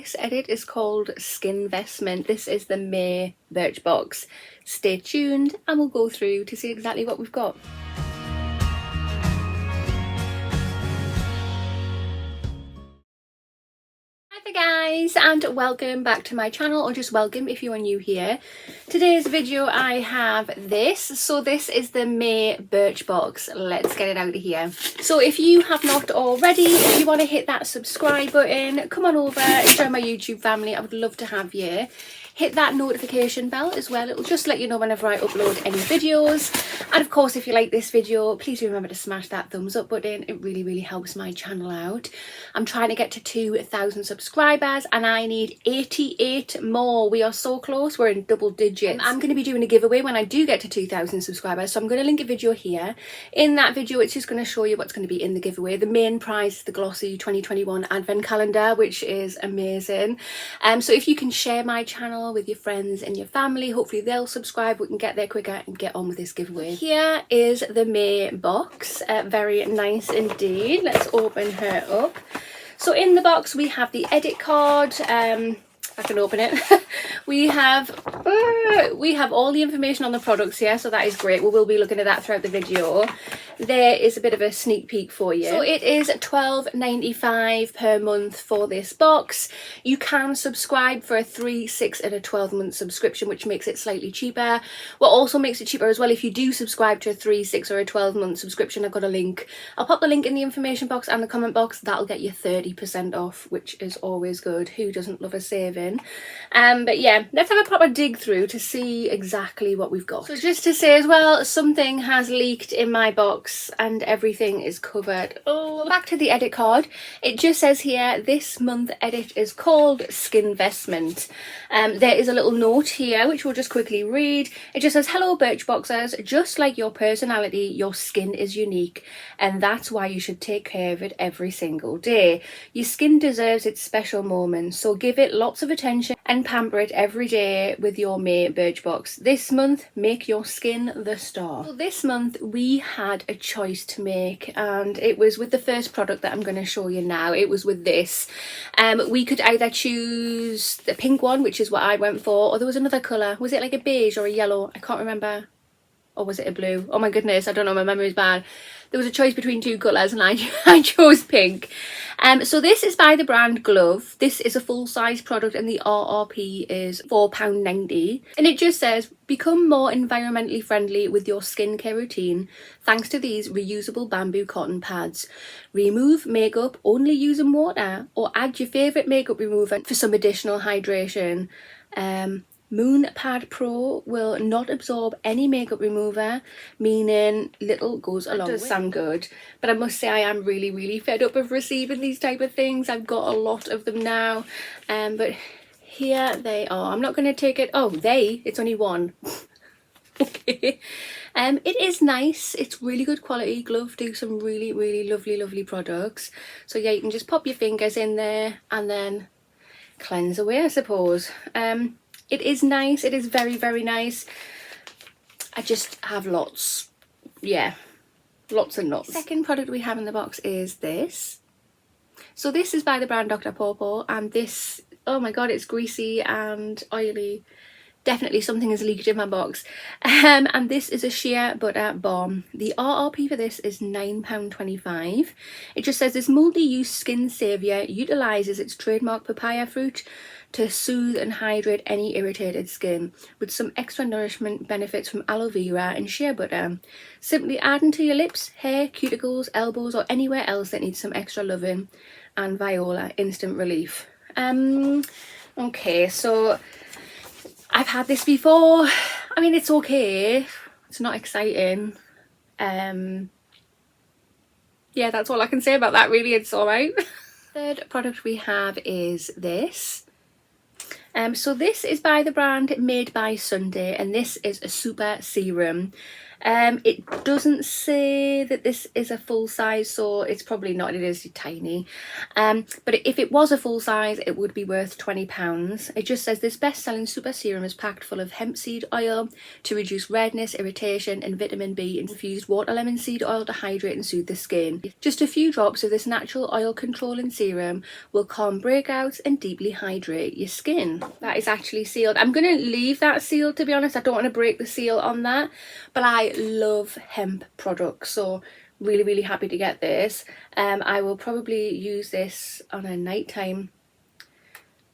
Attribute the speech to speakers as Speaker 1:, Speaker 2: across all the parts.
Speaker 1: this edit is called Skin Vestment. This is the May BirchBox. Stay tuned and we'll go through to see exactly what we've got. Hi guys, and welcome back to my channel, or just welcome if you are new here. Today's video I have this. So this is the May BirchBox. Let's get it out of here. So if you have not already, if you want to hit that subscribe button, come on over, join my YouTube family. I would love to have you. Hit that notification bell as well. It'll just let you know whenever I upload any videos. And of course, if you like this video, please remember to smash that thumbs up button. It really helps my channel out. I'm trying to get to 2,000 subscribers and I need 88 more. We are so close. We're in double digits. I'm going to be doing a giveaway when I do get to 2,000 subscribers. So I'm going to link a video here. In that video, it's just going to show you what's going to be in the giveaway. The main prize is the glossy 2021 advent calendar, which is amazing. So if you can share my channel with your friends and your family, hopefully they'll subscribe, we can get there quicker and get on with this giveaway. Here is the May box, very nice indeed. Let's open her up. So in the box we have the edit card. I can open it. we have all the information on the products here, so that is great. We will be looking at that throughout the video. There is a bit of a sneak peek for you. So it is £12.95 per month for this box. You can subscribe for a 3, 6 and a 12-month subscription, which makes it slightly cheaper. What also makes it cheaper as well, if you do subscribe to a 3, 6 or a 12-month subscription, I've got a link. I'll pop the link in the information box and the comment box. That'll get you 30% off, which is always good. Who doesn't love a saving? But yeah, let's have a proper dig through to see exactly what we've got. So just to say as well, something has leaked in my box and everything is covered. Oh, back to the edit card. It just says here, this month edit is called Skin Vestment. There is a little note here which we'll just quickly read. It just says, hello Birchboxers, just like your personality, your skin is unique, and that's why you should take care of it every single day. Your skin deserves its special moments, so give it lots of attention and pamper it every day with your May BirchBox. This month, make your skin the star. So this month we had a choice to make, and it was with the first product that I'm going to show you now. It was with this. We could either choose the pink one, which is what I went for, or there was another colour. Was it like a beige or a yellow? I can't remember. Or was it a blue? Oh my goodness, I don't know, my memory's bad. There was a choice between 2 colours and I chose pink. So this is by the brand Glov. This is a full-size product and the RRP is £4.90. And it just says, become more environmentally friendly with your skincare routine thanks to these reusable bamboo cotton pads. Remove makeup only using water, or add your favourite makeup remover for some additional hydration. Moon Pad Pro will not absorb any makeup remover, meaning little goes a long way. That does sound good, but I must say I am really fed up of receiving these type of things. I've got a lot of them now, but here they are. I'm not going to take it. Oh, it's only one. Okay. It is nice. It's really good quality. Glov do some really lovely products. So yeah, you can just pop your fingers in there and then cleanse away, I suppose. It is nice. It is very nice. I just have lots. Yeah, lots and lots. The second product we have in the box is this. So this is by the brand Dr. Pawpaw, and this, oh my god, it's greasy and oily. Definitely something has leaked in my box. And this is a shea butter balm. The RRP for this is £9.25. It just says this multi-use skin saviour utilises its trademark papaya fruit to soothe and hydrate any irritated skin, with some extra nourishment benefits from aloe vera and shea butter. Simply add into your lips, hair, cuticles, elbows, or anywhere else that needs some extra loving, and Viola instant relief. Okay, so I've had this before. I mean, it's okay. It's not exciting. Yeah, that's all I can say about that, really. It's alright. Third product we have is this. So this is by the brand Made by Sunday, and this is a super serum. It doesn't say that this is a full size, so it's probably not. It is tiny. But if it was a full size, it would be worth £20. It just says this best-selling super serum is packed full of hemp seed oil to reduce redness, irritation, and vitamin B, infused water lemon seed oil to hydrate and soothe the skin. Just a few drops of this natural oil controlling serum will calm breakouts and deeply hydrate your skin. That is actually sealed. I'm going to leave that sealed, to be honest. I don't want to break the seal on that, but I love hemp products, so really happy to get this. I will probably use this on a nighttime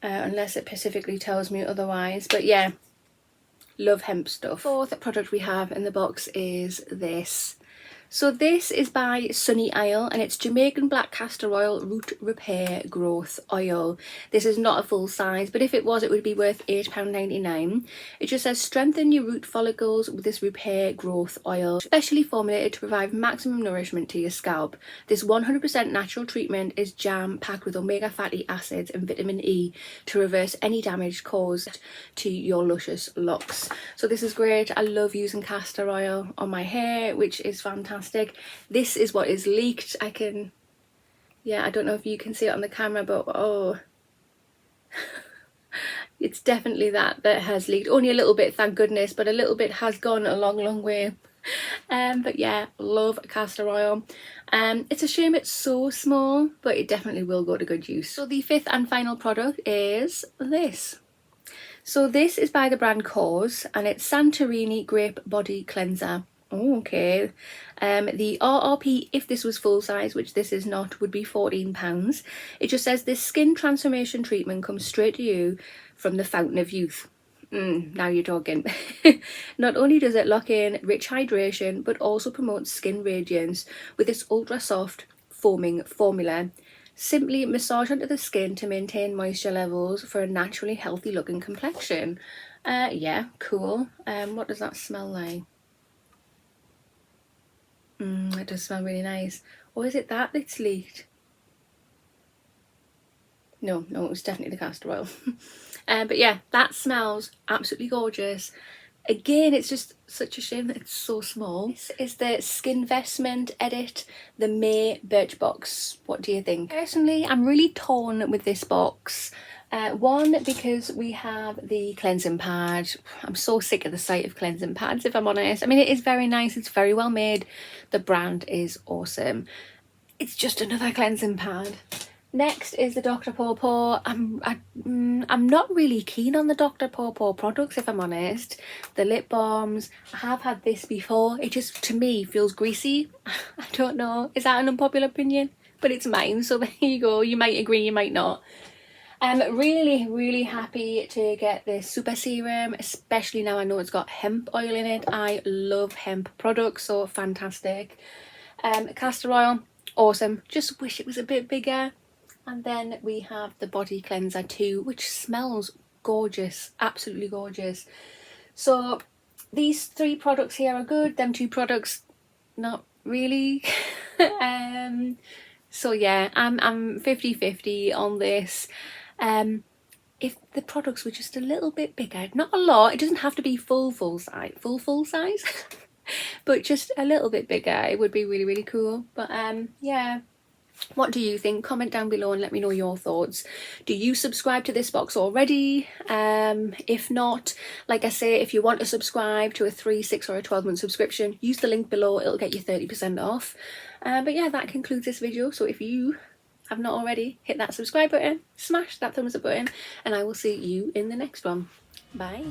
Speaker 1: unless it specifically tells me otherwise, but yeah, love hemp stuff. Fourth product we have in the box is this. So this is by Sunny Isle and it's Jamaican black castor oil root repair growth oil. This is not a full size, but if it was, it would be worth £8.99. It just says strengthen your root follicles with this repair growth oil, specially formulated to provide maximum nourishment to your scalp. This 100% natural treatment is jam packed with omega fatty acids and vitamin E to reverse any damage caused to your luscious locks. So this is great. I love using castor oil on my hair, which is fantastic. This is what is leaked. I don't know if you can see it on the camera, but oh, it's definitely that has leaked. Only a little bit, thank goodness, but a little bit has gone a long way. But yeah, love castor oil. It's a shame it's so small, but it definitely will go to good use. So the fifth and final product is this. So this is by the brand Korres and it's Santorini Grape Body Cleanser. Oh, okay. The RRP, if this was full size, which this is not, would be £14. It just says this skin transformation treatment comes straight to you from the fountain of youth. Now you're talking. Not only does it lock in rich hydration, but also promotes skin radiance with this ultra soft foaming formula. Simply massage onto the skin to maintain moisture levels for a naturally healthy looking complexion. Yeah, cool. What does that smell like? It does smell really nice. Or is it that's leaked? No, it was definitely the castor oil. But yeah, that smells absolutely gorgeous. Again, it's just such a shame that it's so small. This is the Skin Vestment Edit, the May BirchBox. What do you think? Personally, I'm really torn with this box. One, because we have the cleansing pad. I'm so sick of the sight of cleansing pads, if I'm honest. I mean, it is very nice. It's very well made. The brand is awesome. It's just another cleansing pad. Next is the Dr. Pawpaw. I'm not really keen on the Dr. Pawpaw products, if I'm honest. The lip balms, I have had this before. It just, to me, feels greasy. I don't know. Is that an unpopular opinion? But it's mine, so there you go. You might agree, you might not. I'm really happy to get this super serum, especially now I know it's got hemp oil in it. I love hemp products, so fantastic. Castor oil, awesome. Just wish it was a bit bigger. And then we have the body cleanser too, which smells gorgeous, absolutely gorgeous. So these three products here are good, them two products not really. So yeah, I'm 50-50 on this. If the products were just a little bit bigger, not a lot, it doesn't have to be full size, but just a little bit bigger, it would be really cool. But yeah, what do you think? Comment down below and let me know your thoughts. Do you subscribe to this box already? If not, like I say, if you want to subscribe to a 3, 6 or a 12-month subscription, use the link below, it'll get you 30% off. But yeah, that concludes this video. So if you have not already, hit that subscribe button, smash that thumbs up button, and I will see you in the next one. Bye.